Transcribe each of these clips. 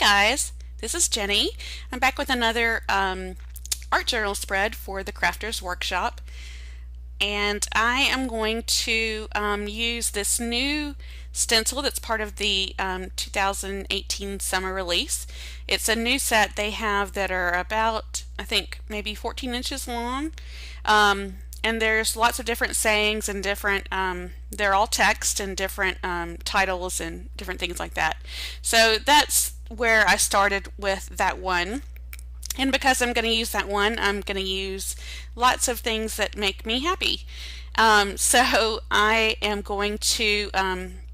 guys, this is Jenny. I'm back with another art journal spread for the Crafters Workshop, and I am going to use this new stencil that's part of the 2018 summer release. It's a new set they have that are about, I think, maybe 14 inches long. And there's lots of different sayings and different, they're all text and different titles and different things like that. So that's where I started with that one. And because I'm going to use that one, I'm going to use lots of things that make me happy. So I am going to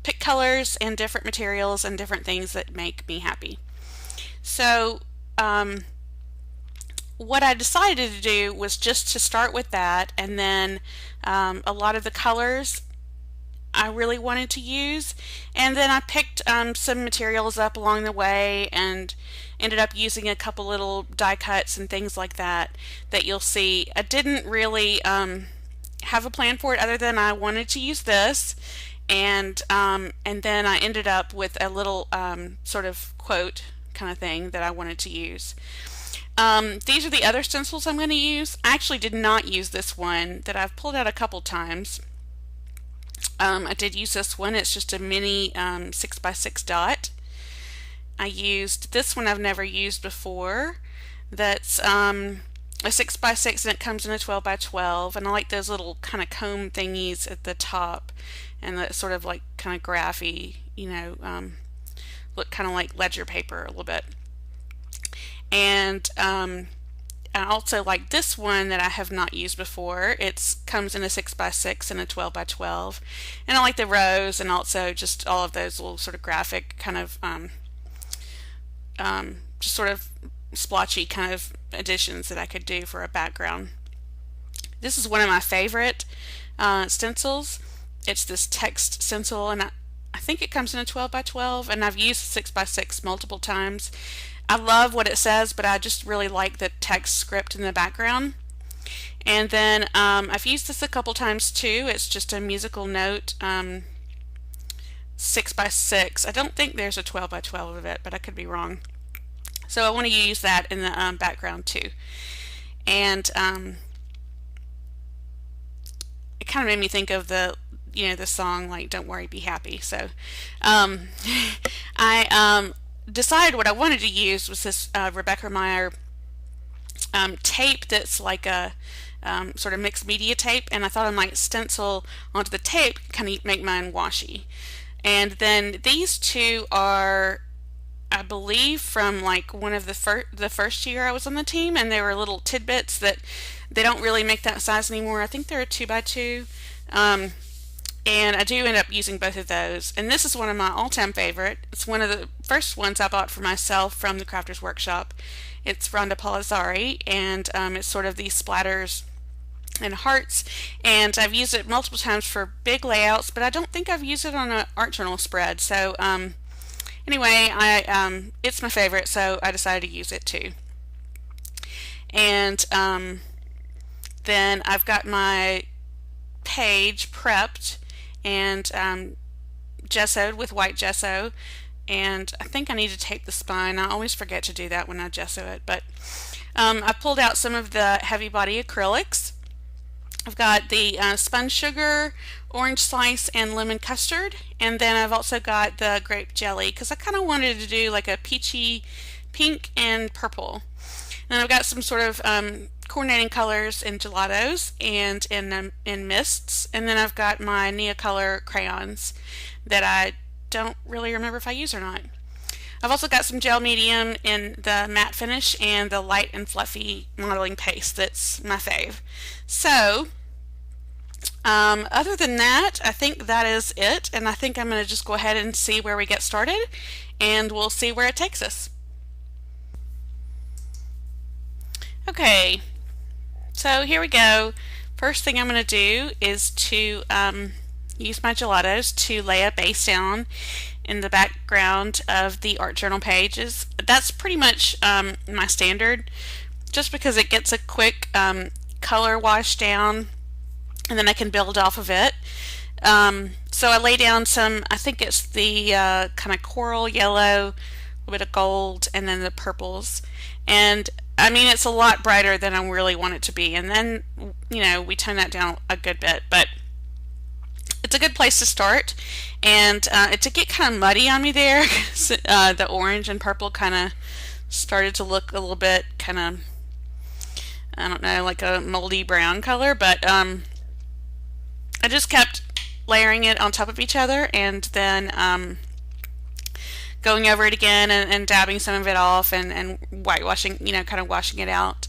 pick colors and different materials and different things that make me happy. So what I decided to do was just to start with that, and then a lot of the colors I really wanted to use, and then I picked some materials up along the way and ended up using a couple little die cuts and things like that you'll see. I didn't really have a plan for it other than I wanted to use this, and then I ended up with a little sort of quote kind of thing that I wanted to use. These are the other stencils I'm going to use. I actually did not use this one that I've pulled out a couple times. I did use this one. It's just a mini 6x6 dot. I used this one I've never used before. That's a 6x6 and it comes in a 12x12, and I like those little kind of comb thingies at the top, and the sort of like kind of graphy, look kind of like ledger paper a little bit. And I also like this one that I have not used before. It comes in a 6x6 and a 12x12, and I like the rose and also just all of those little sort of graphic kind of just sort of splotchy kind of additions that I could do for a background. This is one of my favorite stencils. It's this text stencil, and I think it comes in a 12x12, and I've used 6x6 multiple times. I love what it says, but I just really like the text script in the background. And then I've used this a couple times too. It's just a musical note 6x6. I don't think there's a 12x12 of it, but I could be wrong. So I want to use that in the background too. And it kind of made me think of the song, like, "Don't Worry, Be Happy." So I decided what I wanted to use was this Rebecca Meyer tape that's like a sort of mixed media tape, and I thought I might stencil onto the tape, kind of make mine washi. And then these two are, I believe, from like one of the first year I was on the team, and they were little tidbits that they don't really make that size anymore. I think they're a 2x2. And I do end up using both of those. And this is one of my all-time favorite. It's one of the first ones I bought for myself from the Crafters Workshop. It's Rhonda Palazzari, and it's sort of these splatters and hearts. And I've used it multiple times for big layouts, but I don't think I've used it on an art journal spread. So anyway, it's my favorite, so I decided to use it too. And then I've got my page prepped and gessoed with white gesso, and I think I need to tape the spine. I always forget to do that when I gesso it, but I pulled out some of the heavy body acrylics. I've got the spun sugar, orange slice, and lemon custard, and then I've also got the grape jelly because I kind of wanted to do like a peachy pink and purple. And then I've got some sort of coordinating colors in gelatos and in mists, and then I've got my Neocolor crayons that I don't really remember if I use or not. I've also got some gel medium in the matte finish and the light and fluffy modeling paste that's my fave. So other than that, I think that is it, and I think I'm going to just go ahead and see where we get started, and we'll see where it takes us. Okay, so here we go. First thing I'm going to do is to use my gelatos to lay a base down in the background of the art journal pages. That's pretty much my standard, just because it gets a quick color wash down, and then I can build off of it. So I lay down some, I think it's the kind of coral yellow a bit of gold, and then the purples. And I mean, it's a lot brighter than I really want it to be. And then, you know, we tone that down a good bit, but it's a good place to start. And it did get kind of muddy on me there. The orange and purple kind of started to look a little bit kind of, I don't know, like a moldy brown color, but I just kept layering it on top of each other, and then going over it again, and dabbing some of it off, and whitewashing, you know, kind of washing it out.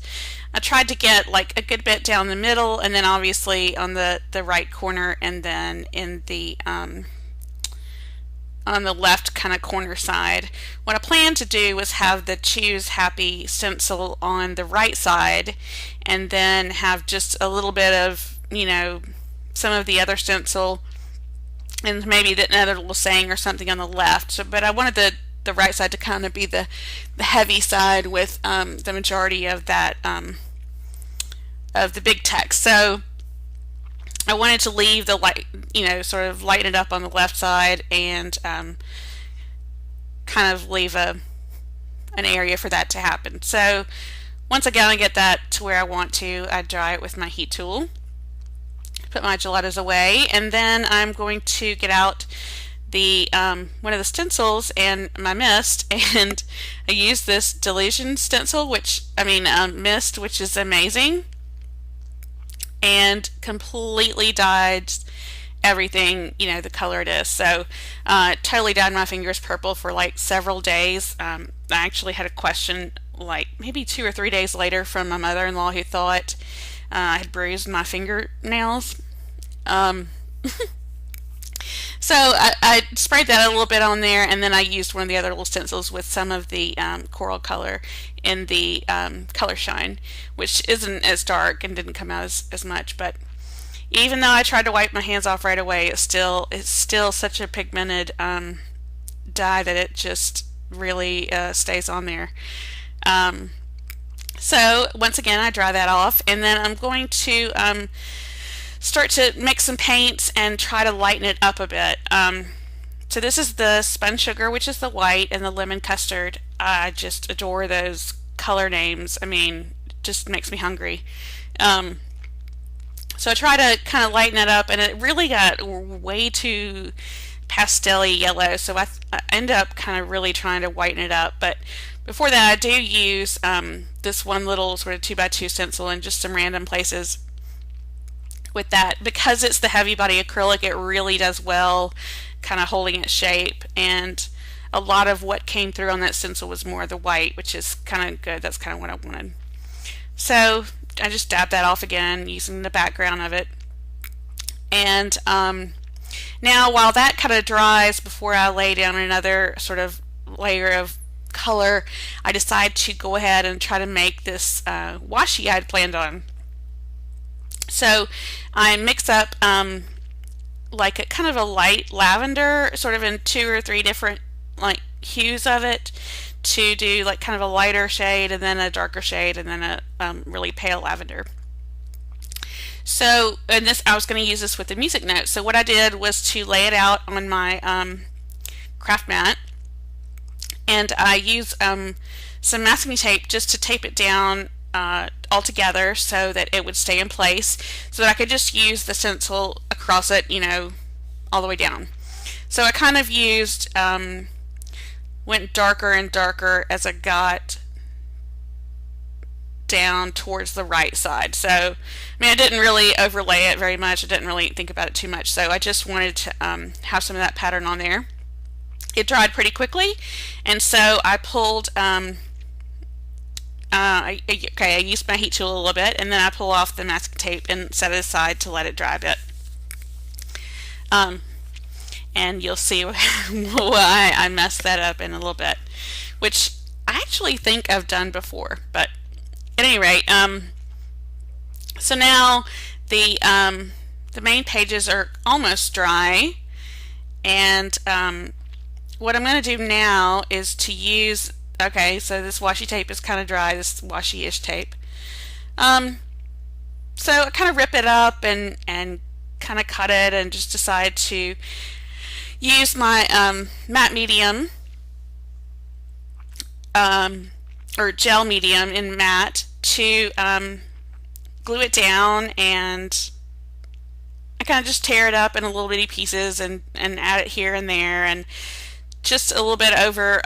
I tried to get like a good bit down the middle, and then obviously on the right corner, and then in the on the left kind of corner side. What I planned to do was have the Choose Happy stencil on the right side, and then have just a little bit of, you know, some of the other stencil, and maybe another little saying or something on the left. So, but I wanted the right side to kind of be the heavy side with the majority of that of the big text. So I wanted to leave the light, you know, sort of lighten it up on the left side, and kind of leave an area for that to happen. So once again, I get that to where I want to, I dry it with my heat tool, put my gelatos away, and then I'm going to get out the one of the stencils and my mist, and I use this Delusion stencil, which I mean mist, which is amazing, and completely dyed everything, you know, the color it is. So totally dyed my fingers purple for like several days. I actually had a question like maybe 2 or 3 days later from my mother-in-law, who thought I had bruised my fingernails. So I sprayed that a little bit on there, and then I used one of the other little stencils with some of the coral color in the Color Shine, which isn't as dark and didn't come out as much. But even though I tried to wipe my hands off right away, it's still such a pigmented dye that it just really stays on there. So once again, I dry that off, and then I'm going to start to mix some paints and try to lighten it up a bit. So this is the Spun Sugar, which is the white, and the Lemon Custard. I just adore those color names. I mean, it just makes me hungry. So I try to kind of lighten it up, and it really got way too pastel-y yellow, so I end up kind of really trying to whiten it up. But before that, I do use this one little sort of 2x2 stencil in just some random places with that. Because it's the heavy body acrylic, it really does well kind of holding its shape, and a lot of what came through on that stencil was more the white, which is kind of good. That's kind of what I wanted. So I just dab that off again using the background of it. And now while that kind of dries, before I lay down another sort of layer of color, I decide to go ahead and try to make this washi I had planned on. So I mix up like a kind of a light lavender, sort of in 2 or 3 different like hues of it, to do like kind of a lighter shade, and then a darker shade, and then a really pale lavender. So, and this, I was going to use this with the music note. So what I did was to lay it out on my craft mat, and I used some masking tape just to tape it down all together so that it would stay in place, so that I could just use the stencil across it, you know, all the way down. So I kind of used went darker and darker as I got down towards the right side. So I mean, I didn't really overlay it very much. I didn't really think about it too much. So I just wanted to have some of that pattern on there. It dried pretty quickly, and so I pulled I used my heat tool a little bit, and then I pull off the masking tape and set it aside to let it dry a bit. And you'll see why I messed that up in a little bit, which I actually think I've done before. But at any rate, so now the main pages are almost dry, and what I'm going to do now is to use, okay, so this washi tape is kind of dry, this washi-ish tape. So I kind of rip it up and kind of cut it, and just decide to use my matte medium or gel medium in matte to glue it down, and I kind of just tear it up in little bitty pieces and add it here and there, and just a little bit over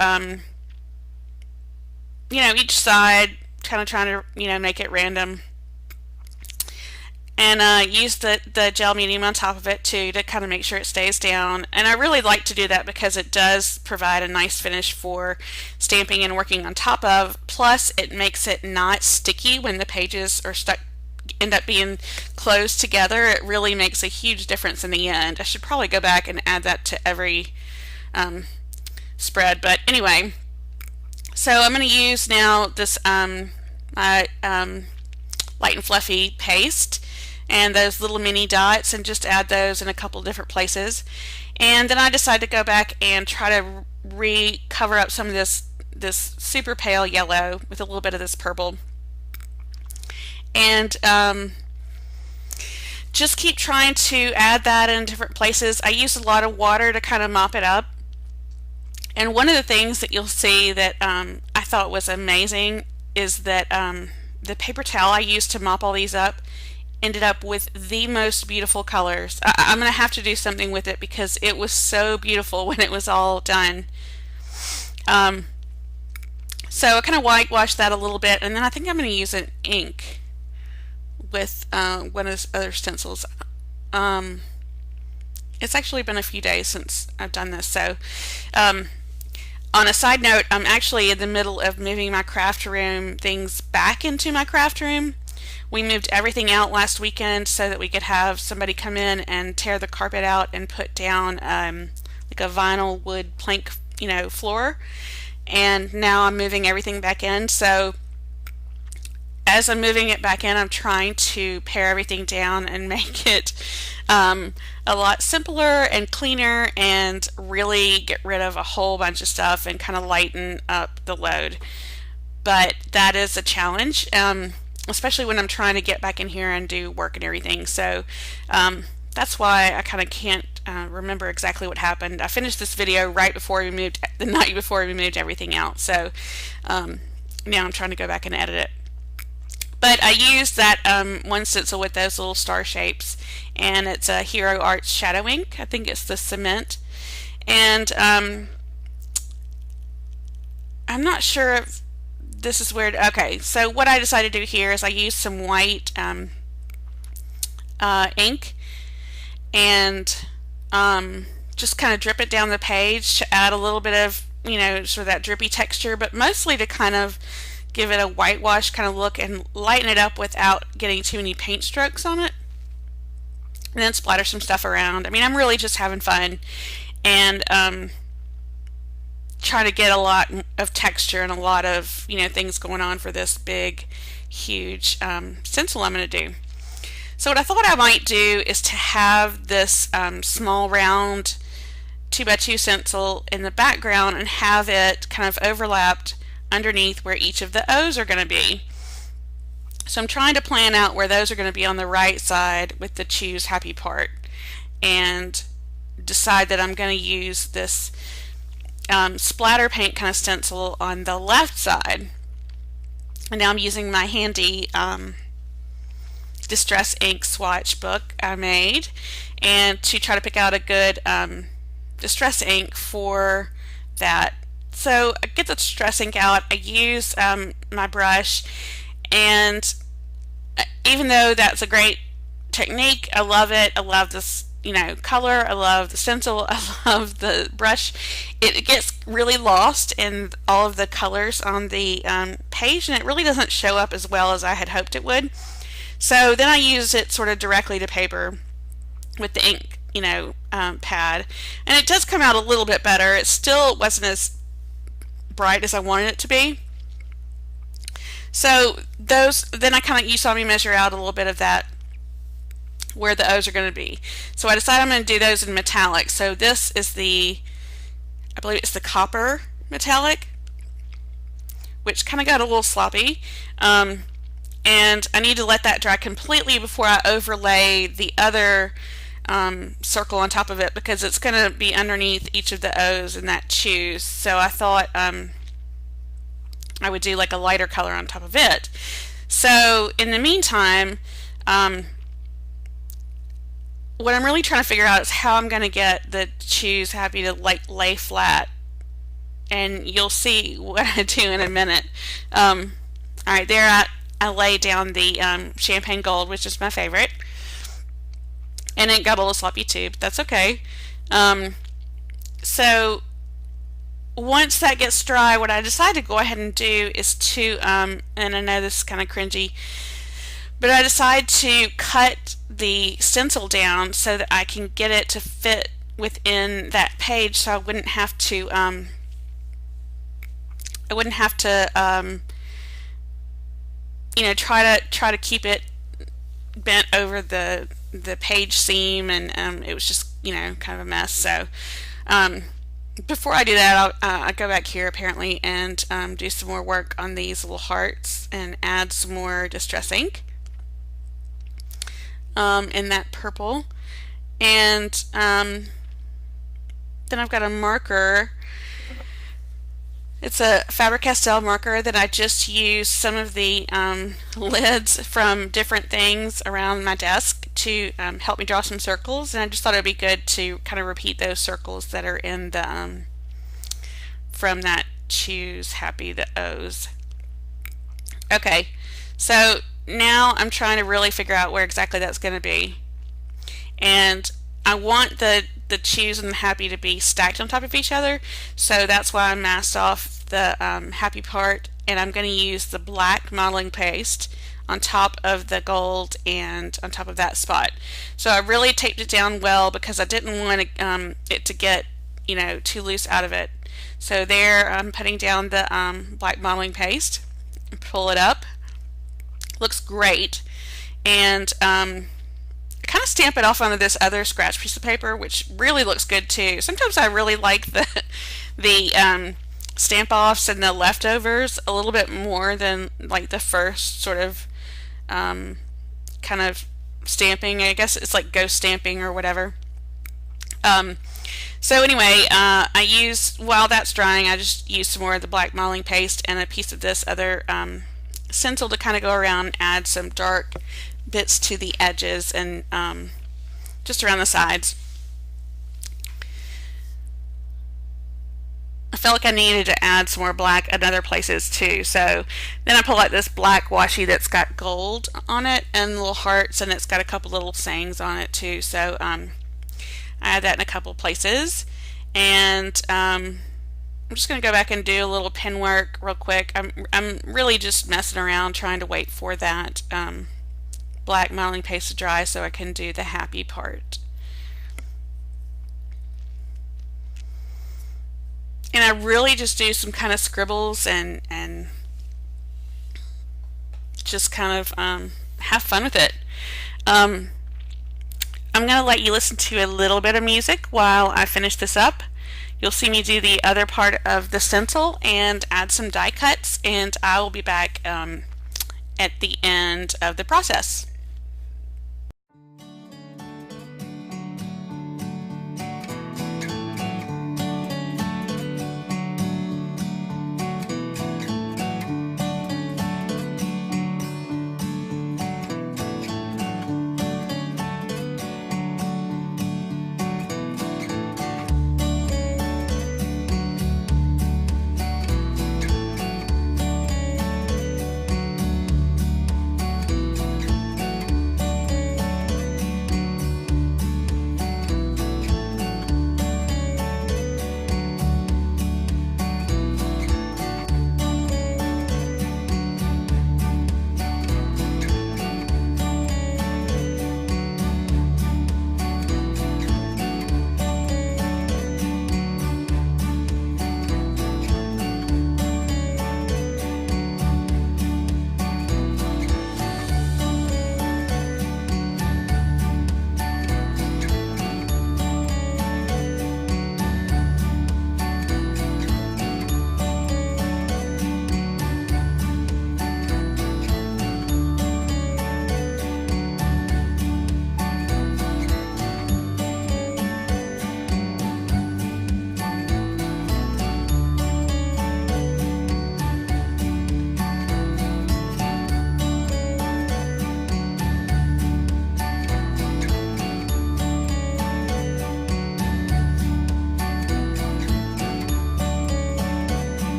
each side, kind of trying to make it random, and use the gel medium on top of it too to kind of make sure it stays down. And I really like to do that because it does provide a nice finish for stamping and working on top of. Plus it makes it not sticky when the pages are end up being closed together. It really makes a huge difference in the end. I should probably go back and add that to every spread, but anyway. So I'm going to use now this my Light and Fluffy paste and those little mini dots, and just add those in a couple different places. And then I decided to go back and try to recover up some of this super pale yellow with a little bit of this purple, and just keep trying to add that in different places. I used a lot of water to kind of mop it up. And one of the things that you'll see that I thought was amazing is that the paper towel I used to mop all these up ended up with the most beautiful colors. I'm going to have to do something with it because it was so beautiful when it was all done. So I kind of whitewashed that a little bit, and then I think I'm going to use an ink with one of those other stencils. It's actually been a few days since I've done this, so on a side note, I'm actually in the middle of moving my craft room things back into my craft room. We moved everything out last weekend so that we could have somebody come in and tear the carpet out and put down like a vinyl wood plank, floor. And now I'm moving everything back in. So as I'm moving it back in, I'm trying to pare everything down and make it a lot simpler and cleaner, and really get rid of a whole bunch of stuff and kind of lighten up the load. But that is a challenge, especially when I'm trying to get back in here and do work and everything. So that's why I kind of can't remember exactly what happened. I finished this video right before we moved, the night before we moved everything out. So now I'm trying to go back and edit it. But I used that one stencil with those little star shapes, and it's a Hero Arts Shadow Ink. I think it's the cement. And I'm not sure if this is where, okay, so what I decided to do here is I used some white ink, and just kind of drip it down the page to add a little bit of, sort of that drippy texture, but mostly to kind of give it a whitewash kind of look and lighten it up without getting too many paint strokes on it. And then splatter some stuff around. I mean, I'm really just having fun and trying to get a lot of texture and a lot of things going on for this big, huge stencil I'm going to do. So what I thought I might do is to have this small round 2x2 stencil in the background and have it kind of overlapped underneath where each of the O's are going to be. So I'm trying to plan out where those are going to be on the right side with the choose happy part, and decide that I'm going to use this splatter paint kind of stencil on the left side. And now I'm using my handy Distress Ink swatch book I made, and to try to pick out a good distress ink for that. So I get the distress ink out, I use my brush, and even though that's a great technique, I love it. I love this color, I love the stencil, I love the brush. It gets really lost in all of the colors on the page, and it really doesn't show up as well as I had hoped it would. So then I use it sort of directly to paper with the ink pad, and it does come out a little bit better. It still wasn't as bright as I wanted it to be. So then I kind of, you saw me measure out a little bit of that where the O's are going to be. So I decided I'm going to do those in metallic. So this is I believe it's the copper metallic, which kind of got a little sloppy. And I need to let that dry completely before I overlay the other circle on top of it, because it's going to be underneath each of the O's in that choose. So I thought I would do like a lighter color on top of it. So in the meantime, what I'm really trying to figure out is how I'm going to get the Choose Happy to like lay flat, and you'll see what I do in a minute. All right, there I lay down the champagne gold, which is my favorite, and it got a little sloppy too, but that's okay. So once that gets dry, what I decided to go ahead and do is to, and I know this is kind of cringy, but I decided to cut the stencil down so that I can get it to fit within that page, so I wouldn't have to you know, try to keep it bent over the page seam, and it was just, you know, kind of a mess. So before I do that, I'll go back here apparently and do some more work on these little hearts and add some more distress ink in that purple. And then I've got a marker. It's a Faber-Castell marker that I just used some of the lids from different things around my desk to help me draw some circles, and I just thought it would be good to kind of repeat those circles that are in the from that Choose Happy, the O's. Okay, so now I'm trying to really figure out where exactly that's going to be, and I want the Choose and the Happy to be stacked on top of each other, so that's why I masked off the happy part, and I'm going to use the black modeling paste on top of the gold and on top of that spot. So I really taped it down well because I didn't want it to get, you know, too loose out of it. So there I'm putting down the black modeling paste, pull it up, looks great, and kind of stamp it off onto this other scratch piece of paper, which really looks good too. Sometimes I really like the stamp offs and the leftovers a little bit more than like the first sort of kind of stamping. I guess it's like ghost stamping or whatever. So anyway, while that's drying, I just use some more of the black modeling paste and a piece of this other stencil to kind of go around and add some dark bits to the edges and just around the sides. I felt like I needed to add some more black at other places too, so then I pull out this black washi that's got gold on it and little hearts, and it's got a couple little sayings on it too, so I add that in a couple places. And I'm just going to go back and do a little pen work real quick. I'm really just messing around trying to wait for that black modeling paste to dry so I can do the happy part. And I really just do some kind of scribbles and just kind of have fun with it. I'm going to let you listen to a little bit of music while I finish this up. You'll see me do the other part of the stencil and add some die cuts, and I will be back at the end of the process.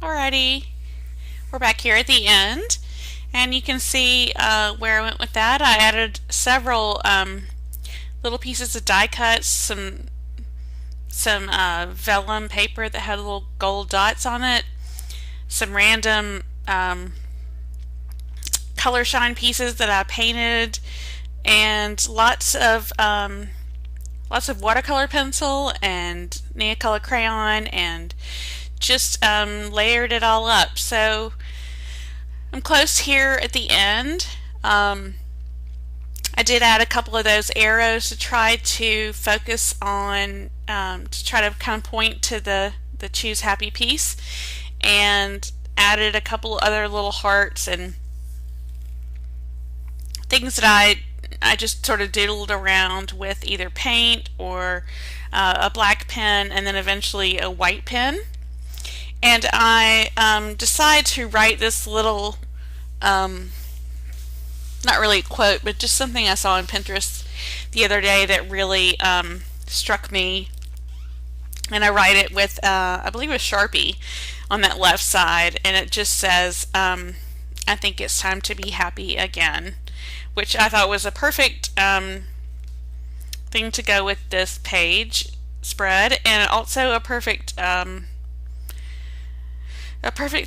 Alrighty, we're back here at the end, and you can see where I went with that. I added several little pieces of die cuts, some vellum paper that had little gold dots on it, some random color shine pieces that I painted, and lots of watercolor pencil and Neocolor crayon, and just layered it all up. So I'm close here at the end. I did add a couple of those arrows to try to focus on, to try to kind of point to the choose happy piece, and added a couple other little hearts and things that I just sort of doodled around with either paint or a black pen, and then eventually a white pen. And I decided to write this little, not really a quote, but just something I saw on Pinterest the other day that really struck me. And I write it with, I believe, a Sharpie on that left side, and it just says, I think it's time to be happy again, which I thought was a perfect thing to go with this page spread, and also a perfect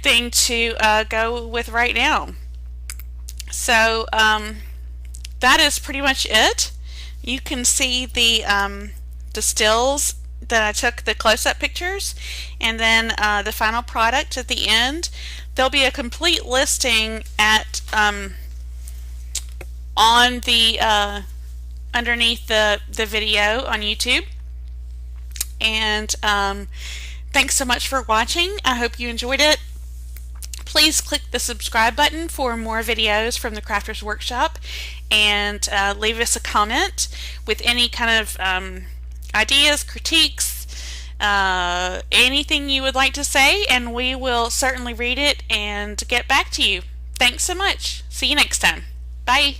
thing to go with right now. So that is pretty much it. You can see the stills that I took, the close-up pictures, and then the final product at the end. There'll be a complete listing at on the underneath the video on YouTube. And thanks so much for watching. I hope you enjoyed it. Please click the subscribe button for more videos from the Crafters Workshop, and leave us a comment with any kind of ideas, critiques, anything you would like to say, and we will certainly read it and get back to you. Thanks so much. See you next time. Bye.